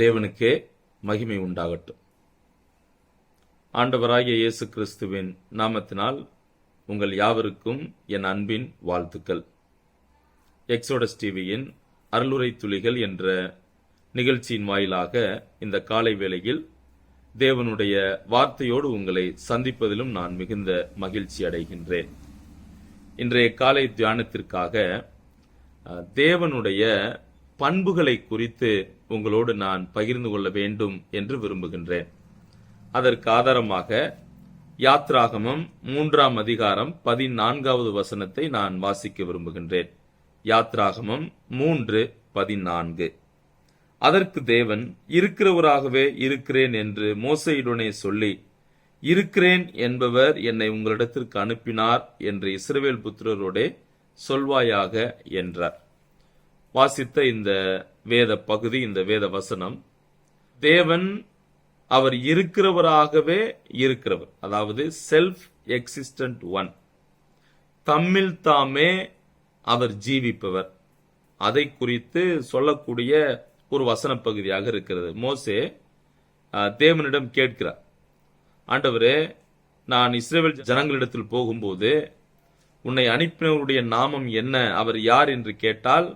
தேவனுக்கே மகிமை உண்டாகட்டும். ஆண்டவராகிய இயேசு கிறிஸ்துவின் நாமத்தினால் உங்கள் யாவருக்கும் என் அன்பின் வாழ்த்துக்கள். எக்ஸோடஸ் டிவியின் அருளுரை துளிகள் என்ற நிகழ்ச்சியின் வாயிலாக இந்த காலை வேளையில் தேவனுடைய வார்த்தையோடு உங்களை சந்திப்பதிலும் நான் மிகுந்த மகிழ்ச்சி அடைகின்றேன். இன்றைய காலை தியானத்திற்காக தேவனுடைய பண்புகளை குறித்து உங்களோடு நான் பகிர்ந்து கொள்ள வேண்டும் என்று விரும்புகின்றேன். அதற்கு ஆதாரமாக யாத்ராகமம் 3ஆம் அதிகாரம் 14வது வசனத்தை நான் வாசிக்க விரும்புகின்றேன். யாத்ராகமம் 3:14. அதற்கு தேவன், இருக்கிறவராகவே இருக்கிறேன் என்று மோசேயுடனே சொல்லி, இருக்கிறேன் என்பவர் என்னை உங்களிடத்திற்கு அனுப்பினார் என்று இஸ்ரவேல் புத்திரரோடே சொல்வாயாக என்றார். வாசித்த இந்த வேத பகுதி, இந்த வேத வசனம், தேவன் அவர் இருக்கிறவராகவே இருக்கிறவர், அதாவது செல்ஃப் எக்ஸிஸ்டன்ட் ஒன், தம்மில் தாமே அவர் ஜீவிப்பவர், அதை குறித்து சொல்லக்கூடிய ஒரு வசன பகுதியாக இருக்கிறது. மோசே தேவனிடம் கேட்கிறார், ஆண்டவரே, நான் இஸ்ரவேல் ஜனங்களிடத்தில் போகும்போது உன்னை அனுப்பினவருடைய நாமம் என்ன, அவர் யார் என்று கேட்டால்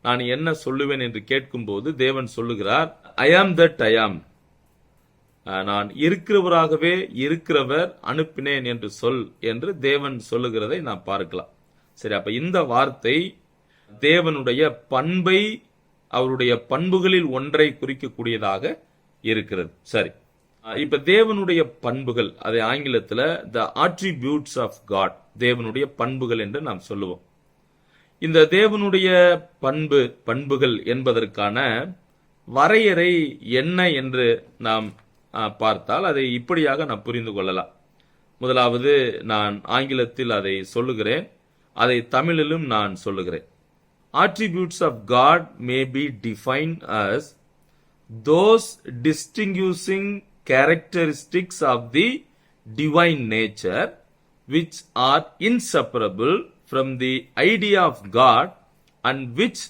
நான் என்ன சொல்லுவேன் என்று கேட்கும்போது தேவன் சொல்லுகிறார், ஐ ஆம் தட் ஐ ஆம், நான் இருக்கிறவராகவே இருக்கிறவர் அனுப்பினேன் என்று சொல் என்று தேவன் சொல்லுகிறதை நாம் பார்க்கலாம். சரி, அப்ப இந்த வார்த்தை தேவனுடைய பண்பை, அவருடைய பண்புகளில் ஒன்றை குறிக்கக்கூடியதாக இருக்கிறது. சரி, இப்ப தேவனுடைய பண்புகள், அதை ஆங்கிலத்துல த அட்ரிபியூட்ஸ் ஆஃப் காட், தேவனுடைய பண்புகள் என்று நாம் சொல்லுவோம். இந்த தேவனுடைய பண்புகள் என்பதற்கான வரையறை என்ன என்று நாம் பார்த்தால் அதை இப்படியாக நாம் புரிந்து கொள்ளலாம். முதலாவது நான் ஆங்கிலத்தில் அதை சொல்லுகிறேன், அதை தமிழிலும் நான் சொல்லுகிறேன். Attributes of God may be defined as those distinguishing characteristics of the divine nature which are inseparable from the idea of God and which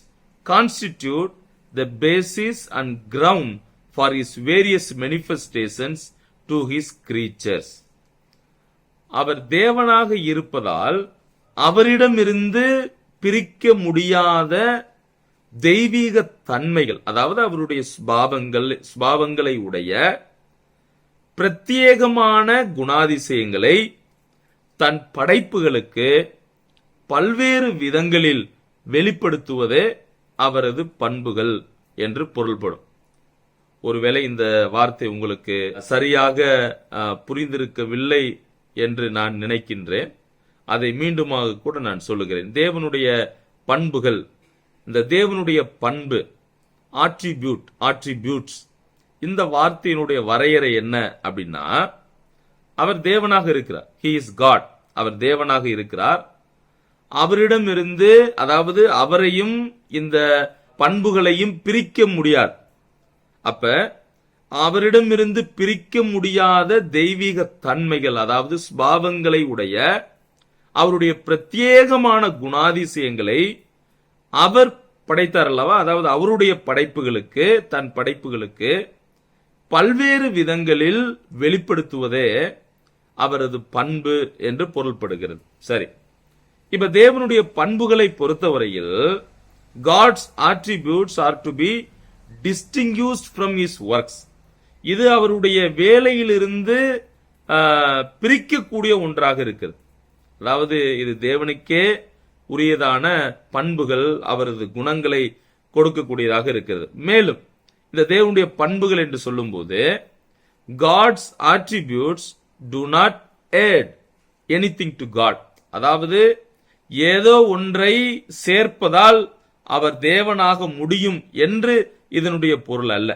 constitute the basis and ground for his various manifestations to his creatures. அவர் தேவனாக இருப்பதால் அவரிடமிருந்து பிரிக்க முடியாத தெய்வீக தன்மைகள், அதாவது அவருடைய சுபாவங்களை உடைய பிரத்யேகமான குணாதிசயங்களை தன் படைப்புகளுக்கு பல்வேறு விதங்களில் வெளிப்படுத்துவதே அவரது பண்புகள் என்று பொருள்படும். ஒருவேளை இந்த வார்த்தை உங்களுக்கு சரியாக புரிந்திருக்கவில்லை என்று நான் நினைக்கின்றேன். அதை மீண்டுமாக கூட நான் சொல்லுகிறேன். தேவனுடைய பண்புகள், இந்த தேவனுடைய பண்பு, ஆட்ரிபியூட்ஸ், இந்த வார்த்தையினுடைய வரையறை என்ன அப்படின்னா, அவர் தேவனாக இருக்கிறார். ஹி இஸ் காட், அவர் தேவனாக இருக்கிறார். அவரிடமிருந்து, அதாவது அவரையும் இந்த பண்புகளையும் பிரிக்க முடியாது. அப்ப அவரிடமிருந்து பிரிக்க முடியாத தெய்வீக தன்மைகள், அதாவது சுபாவங்களை உடைய அவருடைய பிரத்யேகமான குணாதிசயங்களை அவர் படைத்தார் அல்லவா, அதாவது அவருடைய படைப்புகளுக்கு, தன் படைப்புகளுக்கு பல்வேறு விதங்களில் வெளிப்படுத்துவதே அவரது பண்பு என்று பொருள்படுகிறது. சரி, இப்ப தேவனுடைய பண்புகளை பொறுத்தவரையில் God's attributes are to be distinguished from his works. இது அவருடைய வேலையிலிருந்து பிரிக்கக்கூடிய ஒன்றாக இருக்கிறது. அதாவது இது தேவனுக்கே உரியதான பண்புகள், அவரது குணங்களை கொடுக்கக்கூடியதாக இருக்கிறது. மேலும் இந்த தேவனுடைய பண்புகள் என்று சொல்லும்போது God's attributes do not add anything to God, அதாவது ஏதோ ஒன்றை சேர்ப்பதால் அவர் தேவனாக முடியும் என்று இதனுடைய பொருள் அல்ல.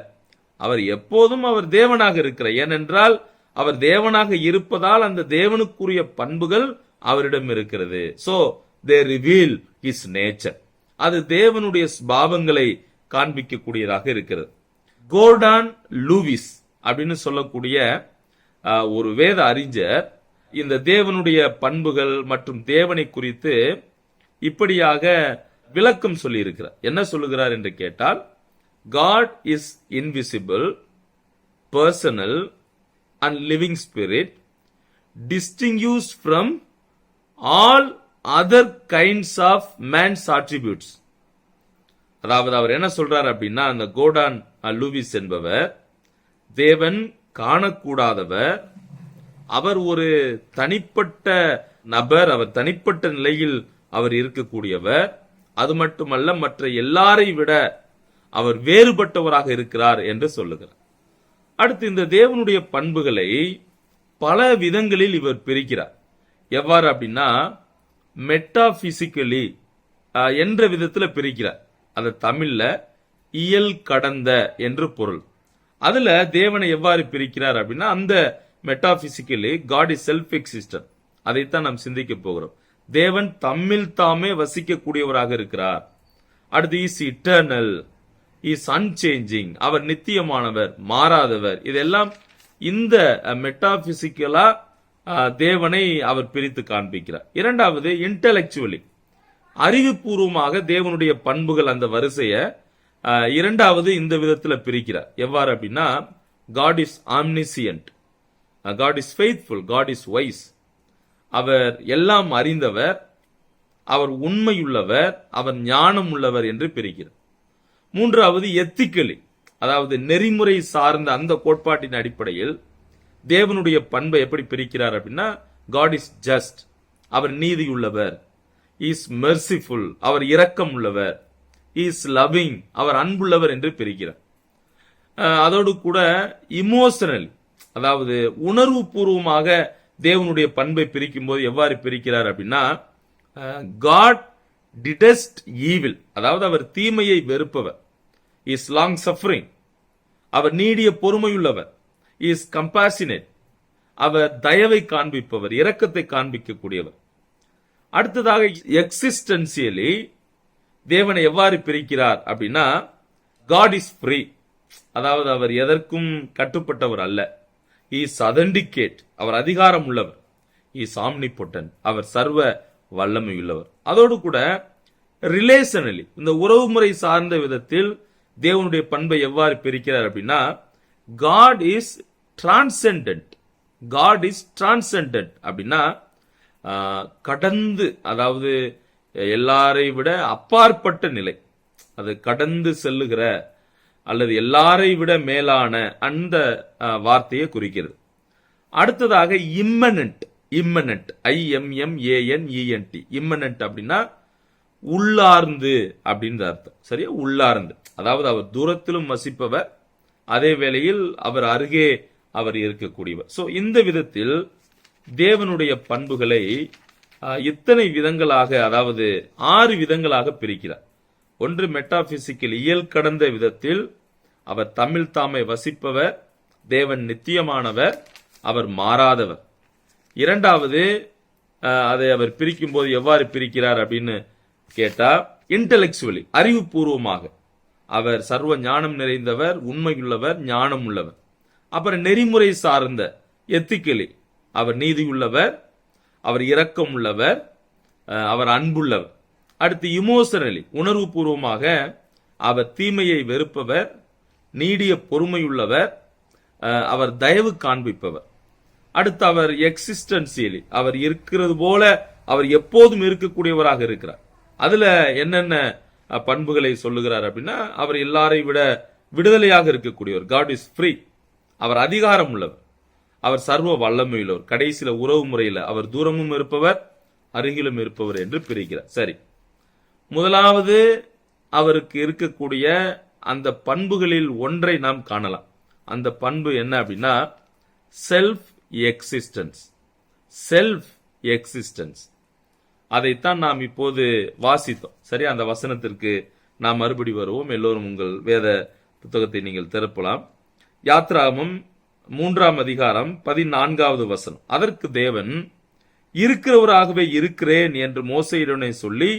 அவர் எப்போதும் அவர் தேவனாக இருக்கிறார். ஏனென்றால் அவர் தேவனாக இருப்பதால் அந்த தேவனுக்குரிய பண்புகள் அவரிடம் இருக்கிறது. So they reveal his nature. அது தேவனுடைய சுபாவங்களை காண்பிக்கக்கூடியதாக இருக்கிறது. கோர்டான் லூவிஸ் அப்படின்னு சொல்லக்கூடிய ஒரு வேத அறிஞர் இந்த தேவனுடைய பண்புகள் மற்றும் தேவனை குறித்து இப்படியாக விளக்கம் சொல்லி இருக்கிறார். என்ன சொல்லுகிறார் என்று கேட்டால், God is invisible, personal and living spirit, distinguished from all other kinds of man's attributes. அதாவது அவர் என்ன சொல்றார் அப்படின்னா, அந்த கோர்டன் லூவிஸ் என்பவர் தேவன் காணக்கூடாதவர், அவர் ஒரு தனிப்பட்ட நபர், அவர் தனிப்பட்ட நிலையில் அவர் இருக்கக்கூடியவர், அது மட்டுமல்ல மற்ற எல்லாரை விட அவர் வேறுபட்டவராக இருக்கிறார் என்று சொல்லுகிறார். அடுத்து இந்த தேவனுடைய பண்புகளை பல விதங்களில் இவர் பிரிக்கிறார். எவ்வாறு அப்படின்னா, மெட்டாபிசிக்கலி என்ற விதத்துல பிரிக்கிறார். அது தமிழ்ல இயல் கடந்த என்று பொருள். அதுல தேவனை எவ்வாறு பிரிக்கிறார் அப்படின்னா, அந்த மெட்டாபிசிக்கலி காட் இஸ் செல்ஃப் எக்ஸிஸ்டன்ட், அதைத்தான் நாம் சிந்திக்க போகிறோம். தேவன் தம்மில் தாமே வசிக்கக்கூடியவராக இருக்கிறார். அடுத்து இஸ் இட்டர்னல், இஸ் அன்சேஞ்சிங், அவர் நித்தியமானவர், மாறாதவர். இதெல்லாம் இந்த மெட்டாபிசிக்கலா தேவனை அவர் பிரித்து காண்பிக்கிறார். இரண்டாவது இன்டெலெக்சுவலி, அறிவுபூர்வமாக தேவனுடைய பண்புகள் அந்த வரிசைய இரண்டாவது இந்த விதத்துல பிரிக்கிறார். எவ்வாறு அப்படின்னா, God is omniscient, God is faithful, God is wise, அவர் எல்லாம் அறிந்தவர், அவர் உண்மையுள்ளவர், அவர் ஞானம் உள்ளவர் என்று பிரிக்கிறார். மூன்றாவது எத்திக்கலி, அதாவது நெறிமுறை சார்ந்த அந்த கோட்பாட்டின் அடிப்படையில் தேவனுடைய பண்பை எப்படி பிரிக்கிறார் அப்படின்னா, காட் இஸ் ஜஸ்ட், அவர் நீதியுள்ளவர், இஸ் மெர்சிஃபுல், அவர் இரக்கம் உள்ளவர், இஸ் லவ்விங், அவர் அன்புள்ளவர் என்று பிரிக்கிறார். அதோடு கூட இமோஷனல், அதாவது உணர்வு பூர்வமாக தேவனுடைய பண்பை பிரிக்கும் போது எவ்வாறு பிரிக்கிறார் அப்படின்னா, காட் டிடெஸ்ட் ஈவில், அதாவது அவர் தீமையை வெறுப்பவர், இஸ் லாங் சஃபரிங், அவர் நீடிய பொறுமையுள்ளவர், இஸ் கம்பாசினேட், அவர் தயவை காண்பிப்பவர், இரக்கத்தை காண்பிக்கக்கூடியவர். அடுத்ததாக எக்ஸிஸ்டன்சியலி தேவனை எவ்வாறு பிரிக்கிறார் அப்படின்னா, காட் இஸ் ஃப்ரீ, அதாவது அவர் எதற்கும் கட்டுப்பட்டவர் அல்ல, இஸ் அதென்டிகேட், அவர் அதிகாரம் உள்ளவர், இஸ் ஆம்னிபொட்டன்ட், அவர் சர்வ வல்லமையுள்ளவர். அதோடு கூட ரிலேஷனலி, இந்த உறவுமுறை சார்ந்த விதத்தில் தேவனுடைய பண்பை எவ்வாறு பிரிக்கிறார் அப்படின்னா, God is transcendent, God is transcendent அப்படின்னா கடந்து, அதாவது எல்லாரை விட அப்பாற்பட்ட நிலை, அது கடந்து செல்லுகிற அல்லது எல்லாரை விட மேலான அந்த வார்த்தையை குறிக்கிறது. அடுத்ததாக இம்மனன்ட், இம்மனன்ட், IMMANENT, இம்மனன்ட் அப்படின்னா உள்ளார்ந்து அப்படின்னு அர்த்தம். சரியா, உள்ளார்ந்து, அதாவது அவர் தூரத்திலும் வசிப்பவர், அதே வேளையில் அவர் அருகே அவர் இருக்கக்கூடியவர். சோ இந்த விதத்தில் தேவனுடைய பண்புகளை இத்தனை விதங்களாக, அதாவது 6 விதங்களாக பிரிக்கிறார். ஒன்று மெட்டாபிசிக்கல், இயல் கடந்த விதத்தில் அவர் தம்மில் தாமே வசிப்பவர், தேவன் நித்தியமானவர், அவர் மாறாதவர். இரண்டாவது, அதை அவர் பிரிக்கும் போது எவ்வாறு பிரிக்கிறார் அப்படின்னு கேட்டா, இன்டெலெக்சுவலி, அறிவுபூர்வமாக அவர் சர்வ ஞானம் நிறைந்தவர், உண்மையுள்ளவர், ஞானம் உள்ளவர். அப்புறம் நெறிமுறை சார்ந்த எத்திக்கலி, அவர் நீதியுள்ளவர், அவர் இரக்கம் உள்ளவர், அவர் அன்புள்ளவர். அடுத்து இமோஷனலி, உணர்வு பூர்வமாக அவர் தீமையை வெறுப்பவர், நீடிய பொறுமையுள்ளவர், அவர் தயவு காண்பிப்பவர். அடுத்து அவர் எக்ஸிஸ்டன்சியலி, அவர் இருக்கிறது போல அவர் எப்போதும் இருக்கக்கூடியவராக இருக்கிறார். அதுல என்னென்ன பண்புகளை சொல்லுகிறார் அப்படின்னா, அவர் எல்லாரை விட விடுதலையாக இருக்கக்கூடியவர், காட் இஸ் ஃப்ரீ, அவர் அதிகாரம் உள்ளவர், அவர் சர்வ வல்லமையுள்ளவர். கடைசியில உறவு முறையில அவர் தூரமும் இருப்பவர், அருகிலும் இருப்பவர் என்று பிரிக்கிறார். சரி, முதலாவது அவருக்கு இருக்கக்கூடிய அந்த பண்புகளில் ஒன்றை நாம் காணலாம். அந்த பண்பு என்ன அப்படின்னா, செல்ஃப் எக்ஸிஸ்டன்ஸ். செல்ஃப் எக்ஸிஸ்டன்ஸ், அதைத்தான் நாம் இப்போது வாசித்தோம். சரி, அந்த வசனத்திற்கு நாம் மறுபடி வருவோம். எல்லோரும் உங்கள் வேத புத்தகத்தை நீங்கள் திறப்பலாம். யாத்ராகமம் 3ஆம் அதிகாரம் 14வது வசனம். அதற்கு தேவன், இருக்கிறவராகவே இருக்கிறேன் என்று மோசேயுடனே சொல்லி,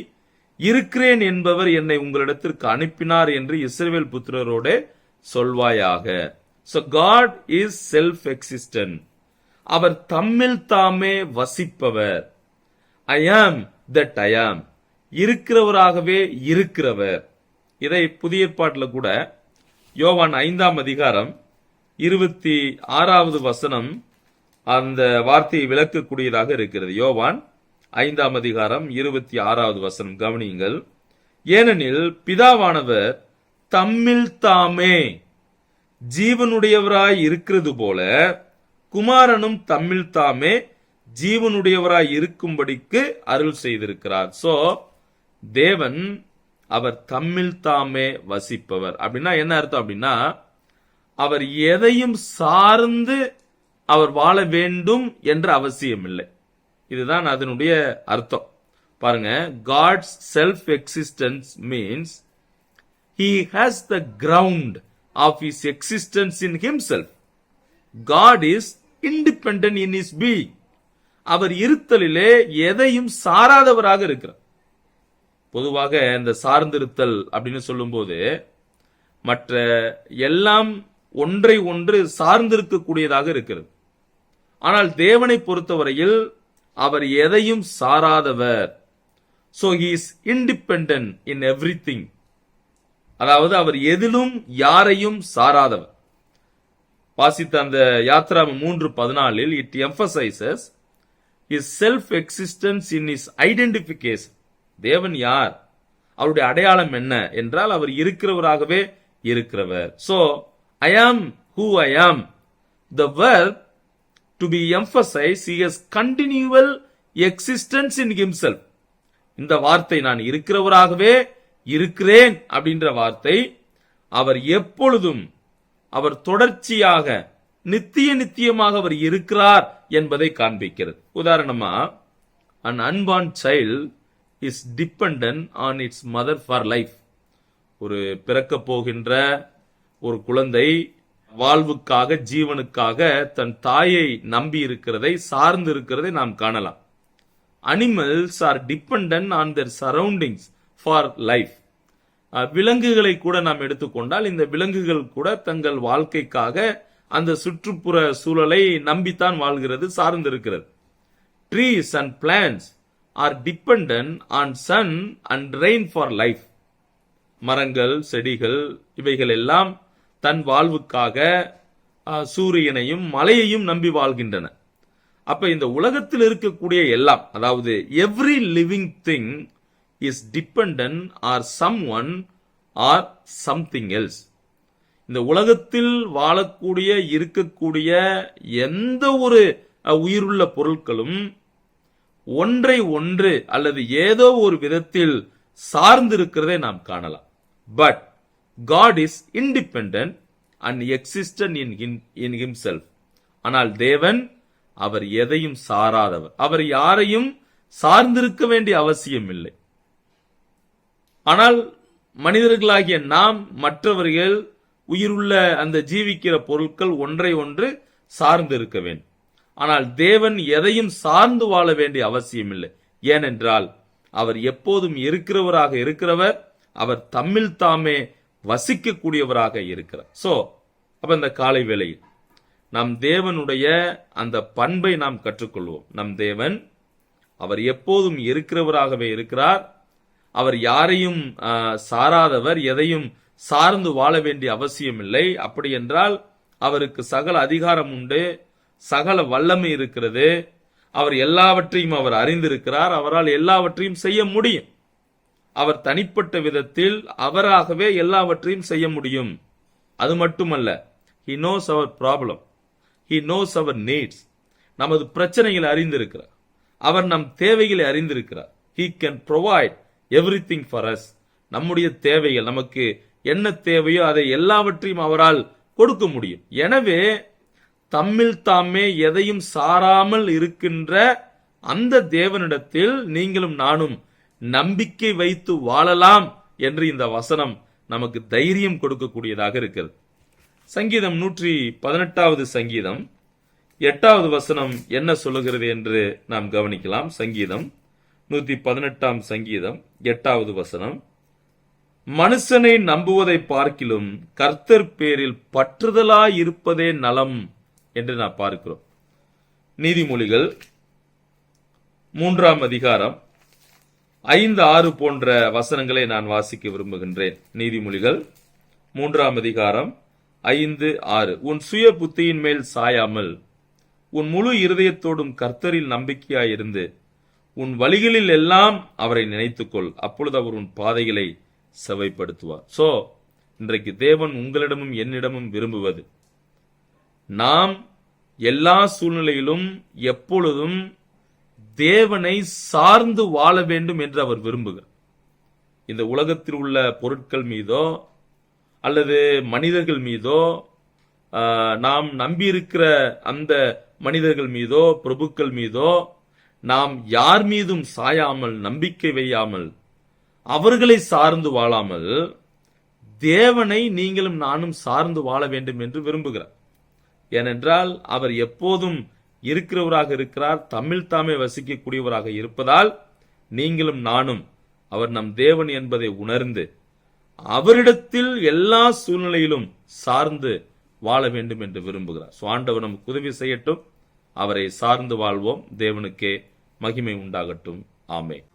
இருக்கிறேன் என்பவர் என்னை உங்களிடத்திற்கு அனுப்பினார் என்று இஸ்ரவேல் புத்திரரோட சொல்வாயாக. So God is self-existent. அவர் தம்மில் தாமே வசிப்பவர். I am that I am. இருக்கிறவராகவே இருக்கிறவர். இதை புதிய ஏற்பாட்டில் கூட யோவான் 5ஆம் அதிகாரம் 26வது வசனம் அந்த வார்த்தையை விளக்கக்கூடியதாக இருக்கிறது. யோவான் 5ஆம் அதிகாரம் 26வது வசனம் கவனியுங்கள். ஏனெனில் பிதாவானவர் தம்மில் தாமே ஜீவனுடையவராய் இருக்கிறது போல குமாரனும் தம்மில் தாமே ஜீவனுடையவராய் இருக்கும்படிக்கு அருள் செய்திருக்கிறார். சோ தேவன் அவர் தம்மில் தாமே வசிப்பவர். அப்படின்னா என்ன அர்த்தம் அப்படின்னா, அவர் எதையும் சார்ந்து அவர் வாழ வேண்டும் என்ற அவசியம் இல்லை. இதுதான் அதனுடைய அர்த்தம். பாருங்க, God's self existence means he has the ground of his existence in himself. God is independent in his being. அவர் இருத்தலிலே எதையும் சாராதவராக இருக்கிறார். பொதுவாக இந்த சார்ந்திருத்தல் அப்படின்னு சொல்லும்போது மற்ற எல்லாம் ஒன்றை ஒன்று சார்ந்திருக்கக்கூடியதாக இருக்கிறது. ஆனால் தேவனை பொறுத்தவரையில் அவர் எதையும் சாராதவர். So he is independent in everything. அதாவது அவர் எதிலும் யாரையும் சாராதவர். வாசித்த அந்த யாத்ராம 3:14 it emphasizes his self existence in his identification. தேவன் யார், அவருடைய அடையாளம் என்ன என்றால் அவர் இருக்கிறவராகவே இருக்கிறவர். So I am who I am. The verb to be emphasized, he has continual existence in himself. இந்த வார்த்தை நான் இருக்கிறவராகவே இருக்கிறேன் அப்படின்ற வார்த்தை அவர் எப்பொழுதும் அவர் தொடர்ச்சியாக நித்தியமாக அவர் இருக்கிறார் என்பதை காண்பிக்கிறது. உதாரணமா, an unborn child is dependent on its mother for life. ஒரு பிறக்க போகின்ற ஒரு குழந்தை வாழ்வுக்காக ஜீவனுக்காக தன் தாயை நம்பி இருக்கிறதை சார்ந்து இருக்கிறதை நாம் காணலாம். Animals are dependent on their surroundings for life. விலங்குகளை கூட நாம் எடுத்துக்கொண்டால் இந்த விலங்குகள் கூட தங்கள் வாழ்க்கைக்காக அந்த சுற்றுப்புற சூழலை நம்பித்தான் வாழ்கிறது, சார்ந்து இருக்கிறது. Trees and plants are dependent on sun and rain for life. மரங்கள், செடிகள் இவைகள் எல்லாம் தன் வாழ்வுக்காக சூரியனையும் மழையையும் நம்பி வாழ்கின்றன. அப்ப இந்த உலகத்தில் இருக்கக்கூடிய எல்லாம், அதாவது every living thing is dependent or someone or something else. இந்த உலகத்தில் வாழக்கூடிய இருக்கக்கூடிய எந்த ஒரு உயிருள்ள பொருட்களும் ஒன்றை ஒன்று அல்லது ஏதோ ஒரு விதத்தில் சார்ந்திருக்கிறதை நாம் காணலாம். But God is independent and existent in himself. ஆனால் தேவன் அவர் எதையும் சாராதவர். அவர் யாரையும் சார்ந்திருக்க வேண்டிய அவசியம் இல்லை. ஆனால் மனிதர்களாகிய நாம், மற்றவர்கள், உயிருள்ள அந்த ஜீவிக்கிற பொருட்கள் ஒன்றை ஒன்று சார்ந்து இருக்க வேண்டும். ஆனால் தேவன் எதையும் சார்ந்து வாழ வேண்டிய அவசியம் இல்லை. ஏனென்றால் அவர் எப்போதும் இருக்கிறவராக இருக்கிறவர், அவர் தம்மில் தாமே வசிக்கக்கூடியவராக இருக்கிறார். சோ அப்ப இந்த காலை வேளையில் நம் தேவனுடைய அந்த பண்பை நாம் கற்றுக்கொள்வோம். நம் தேவன் அவர் எப்போதும் இருக்கிறவராகவே இருக்கிறார். அவர் யாரையும் சாராதவர், எதையும் சார்ந்து வாழ வேண்டிய அவசியம் இல்லை. அப்படி என்றால் அவருக்கு சகல அதிகாரம் உண்டு, சகல வல்லமை இருக்கிறது. அவர் எல்லாவற்றையும் அவர் அறிந்திருக்கிறார். அவரால் எல்லாவற்றையும் செய்ய முடியும். அவர் தனிப்பட்ட விதத்தில் அவராகவே எல்லாவற்றையும் செய்ய முடியும். அது மட்டுமல்ல, he knows our problem, he knows our needs. நமது பிரச்சனைகளை அறிந்திருக்கிறார். அவர் நம் தேவைகளை அறிந்திருக்கிறார். he can provide everything for us. நம்முடைய தேவைகள், நமக்கு என்ன தேவையோ அதை எல்லாவற்றையும் அவரால் கொடுக்க முடியும். எனவே தம்மில் தாமே எதையும் சாராமல் இருக்கின்ற அந்த தேவனிடத்தில் நீங்களும் நானும் நம்பிக்கை வைத்து வாழலாம் என்று இந்த வசனம் நமக்கு தைரியம் கொடுக்கக்கூடியதாக இருக்கிறது. சங்கீதம் 118வது சங்கீதம் 8வது வசனம் என்ன சொல்லுகிறது என்று நாம் கவனிக்கலாம். சங்கீதம் 118ஆம் சங்கீதம் 8வது வசனம், மனுஷனை நம்புவதை பார்க்கிலும் கர்த்தர் பேரில் பற்றுதலாய் இருப்பதே நலம் என்று நாம் பார்க்கிறோம். நீதிமொழிகள் 3ஆம் அதிகாரம் 5, 6 போன்ற வசனங்களை நான் வாசிக்க விரும்புகின்றேன். நீதிமொழிகள் 3ஆம் அதிகாரம் 5-6. உன் சுய புத்தியின் மேல் சாயாமல் உன் முழு இருதயத்தோடும் கர்த்தரில் நம்பிக்கையாயிருந்து உன் வழிகளில் எல்லாம் அவரை நினைத்துக்கொள், அப்பொழுது அவர் உன் பாதைகளை செவைப்படுத்துவார். சோ இன்றைக்கு தேவன் உங்களிடமும் என்னிடமும் விரும்புவது, நாம் எல்லா சூழ்நிலையிலும் எப்பொழுதும் தேவனை சார்ந்து வாழ வேண்டும் என்று அவர் விரும்புகிறார். இந்த உலகத்தில் உள்ள பொருட்கள் மீதோ அல்லது மனிதர்கள் மீதோ, நாம் நம்பியிருக்கிற அந்த மனிதர்கள் மீதோ பிரபுக்கள் மீதோ நாம் யார் மீதும் சாயாமல், நம்பிக்கை வையாமல், அவர்களை சார்ந்து வாழாமல் தேவனை நீங்களும் நானும் சார்ந்து வாழ வேண்டும் என்று விரும்புகிறார். ஏனென்றால் அவர் எப்போதும் இருக்கிறவராக இருக்கிறார், தமிழ் தாமே வசிக்கக்கூடியவராக இருப்பதால் நீங்களும் நானும் அவர் நம் தேவன் என்பதை உணர்ந்து அவரிடத்தில் எல்லா சூழ்நிலையிலும் சார்ந்து வாழ வேண்டும் என்று விரும்புகிறார். ஆண்டவர் நமக்கு உதவி செய்யட்டும். அவரை சார்ந்து வாழ்வோம். தேவனுக்கே மகிமை உண்டாகட்டும். ஆமென்.